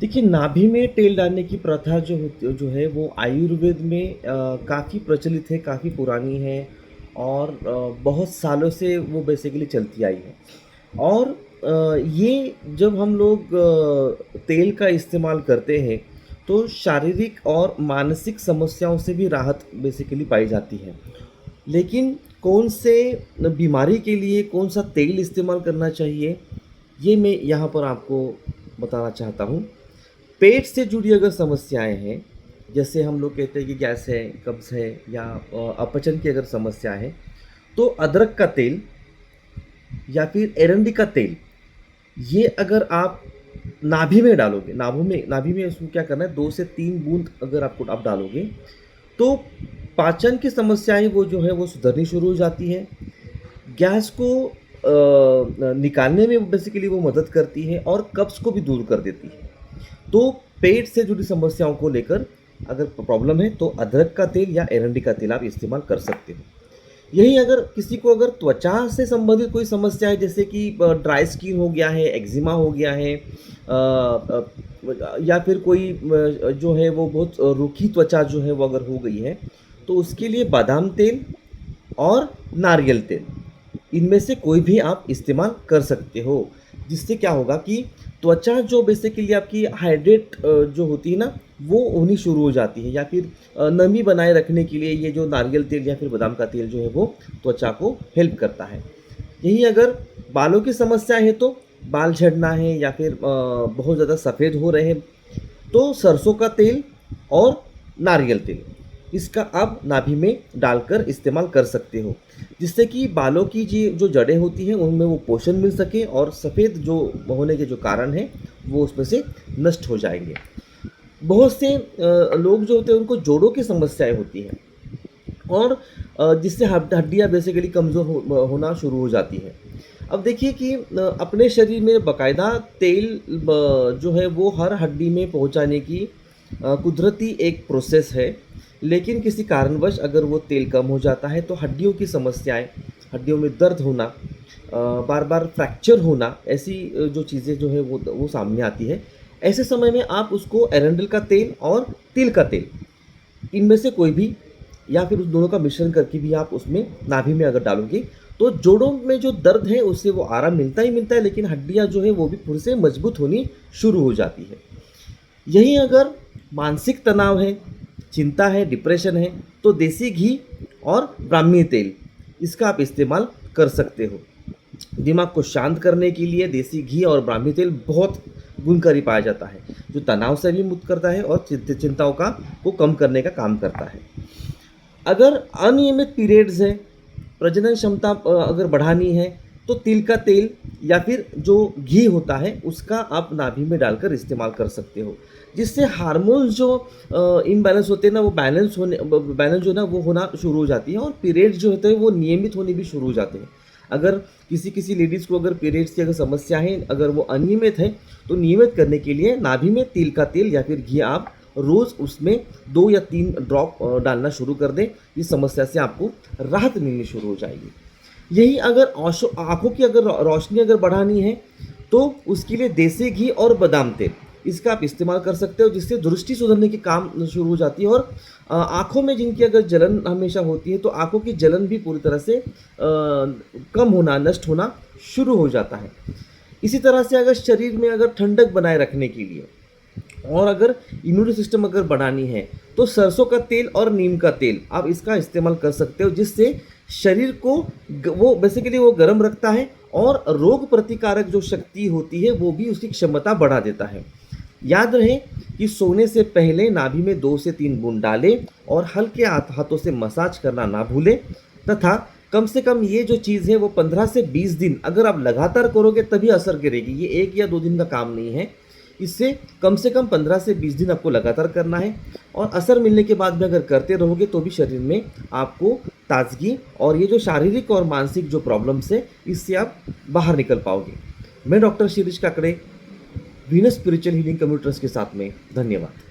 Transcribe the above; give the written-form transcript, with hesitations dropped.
देखिए, नाभि में तेल डालने की प्रथा जो है वो आयुर्वेद में काफ़ी प्रचलित है, काफ़ी पुरानी है और बहुत सालों से वो बेसिकली चलती आई है। और ये जब हम लोग तेल का इस्तेमाल करते हैं, तो शारीरिक और मानसिक समस्याओं से भी राहत बेसिकली पाई जाती है। लेकिन कौन से बीमारी के लिए कौन-सा तेल इस्तेमाल करना चाहिए, ये मैं यहाँ पर आपको बताना चाहता हूँ। पेट से जुड़ी अगर समस्याएँ हैं, जैसे हम लोग कहते हैं कि गैस है, कब्ज़ है या अपचन की अगर समस्या है, तो अदरक का तेल या फिर एरंडी का तेल, ये अगर आप नाभि में डालोगे, नाभि में उसको क्या करना है, 2 से 3 बूँद अगर आप डालोगे, तो पाचन की समस्याएँ वो जो है वो सुधरनी शुरू हो जाती है। गैस को निकालने में बेसिकली वो मदद करती है और कब्ज़ को भी दूर कर देती है। तो पेट से जुड़ी समस्याओं को लेकर अगर प्रॉब्लम है तो अदरक का तेल या एरंडी का तेल आप इस्तेमाल कर सकते हो। यही अगर किसी को अगर त्वचा से संबंधित कोई समस्या है, जैसे कि ड्राई स्किन हो गया है, एक्जिमा हो गया है, या फिर कोई जो है वो बहुत रूखी त्वचा जो है वो अगर हो गई है, तो उसके लिए बादाम तेल और नारियल तेल, इनमें से कोई भी आप इस्तेमाल कर सकते हो। जिससे क्या होगा कि त्वचा जो बेसिकली आपकी हाइड्रेट जो होती है ना, वो होनी शुरू हो जाती है, या फिर नमी बनाए रखने के लिए ये जो नारियल तेल या फिर बादाम का तेल जो है वो त्वचा को हेल्प करता है। यही अगर बालों की समस्या है, तो बाल झड़ना है या फिर बहुत ज़्यादा सफ़ेद हो रहे हैं, तो सरसों का तेल और नारियल तेल, इसका आप नाभि में डालकर इस्तेमाल कर सकते हो, जिससे कि बालों की जो जड़ें होती हैं उनमें वो पोषण मिल सके और सफ़ेद जो होने के जो कारण हैं वो उसमें से नष्ट हो जाएंगे। बहुत से लोग जो होते हैं उनको जोड़ों की समस्याएं होती हैं, और जिससे हड्डियाँ बेसिकली कमज़ोर होना शुरू हो जाती हैं। अब देखिए कि अपने शरीर में बाकायदा तेल जो है वो हर हड्डी में पहुंचाने की कुदरती एक प्रोसेस है। लेकिन किसी कारणवश अगर वो तेल कम हो जाता है, तो हड्डियों की समस्याएं, हड्डियों में दर्द होना, बार बार फ्रैक्चर होना, ऐसी जो चीज़ें जो है वो सामने आती है। ऐसे समय में आप उसको एरंडल का तेल और तिल का तेल, इनमें से कोई भी या फिर उस दोनों का मिश्रण करके भी आप उसमें नाभि में अगर डालोगे, तो जोड़ों में जो दर्द है उससे वो आराम मिलता ही मिलता है, लेकिन हड्डियाँ जो है वो भी फिर से मजबूत होनी शुरू हो जाती है। यही अगर मानसिक तनाव है, चिंता है, डिप्रेशन है, तो देसी घी और ब्राह्मी तेल, इसका आप इस्तेमाल कर सकते हो। दिमाग को शांत करने के लिए देसी घी और ब्राह्मी तेल बहुत गुणकारी पाया जाता है, जो तनाव से भी मुक्त करता है और चिंताओं का को कम करने का काम करता है। अगर अनियमित पीरियड्स है, प्रजनन क्षमता अगर बढ़ानी है, तो तिल का तेल या फिर जो घी होता है उसका आप नाभि में डालकर इस्तेमाल कर सकते हो, जिससे हार्मोन्स जो इम्बैलेंस होते हैं ना, वो बैलेंस जो है ना वो होना शुरू हो जाती है, और पीरियड्स जो होते हैं वो नियमित होने भी शुरू हो जाते हैं। अगर किसी किसी लेडीज़ को अगर पीरियड्स की अगर समस्या है, अगर वो अनियमित है, तो नियमित करने के लिए नाभि में तिल का तेल या फिर घी आप रोज़ उसमें 2 या 3 ड्रॉप डालना शुरू कर दें। इस समस्या से आपको राहत मिलनी शुरू हो जाएगी। यही अगर आँखों की अगर रोशनी अगर बढ़ानी है, तो उसके लिए देसी घी और बादाम तेल, इसका आप इस्तेमाल कर सकते हो, जिससे दृष्टि सुधरने की काम शुरू हो जाती है। और आँखों में जिनकी अगर जलन हमेशा होती है, तो आँखों की जलन भी पूरी तरह से कम होना, नष्ट होना शुरू हो जाता है। इसी तरह से अगर शरीर में अगर ठंडक बनाए रखने के लिए और अगर इम्यूनिटी सिस्टम अगर बढ़ानी है, तो सरसों का तेल और नीम का तेल आप इसका इस्तेमाल कर सकते हो, जिससे शरीर को वो बेसिकली वो गर्म रखता है और रोग प्रतिकारक जो शक्ति होती है वो भी उसकी क्षमता बढ़ा देता है। याद रहे कि सोने से पहले नाभि में 2 से 3 बूंद डालें और हल्के हाथों से मसाज करना ना भूलें, तथा कम से कम ये जो चीज़ है वो 15 से 20 दिन अगर आप लगातार करोगे तभी असर करेगी। ये 1 या 2 दिन का काम नहीं है। इससे कम से कम 15 से 20 दिन आपको लगातार करना है, और असर मिलने के बाद भी अगर करते रहोगे तो भी शरीर में आपको ताजगी और ये जो शारीरिक और मानसिक जो प्रॉब्लम्स है इससे आप बाहर निकल पाओगे। मैं doctor Shirish Kakade, Venus spiritual healing community trust के साथ में, धन्यवाद।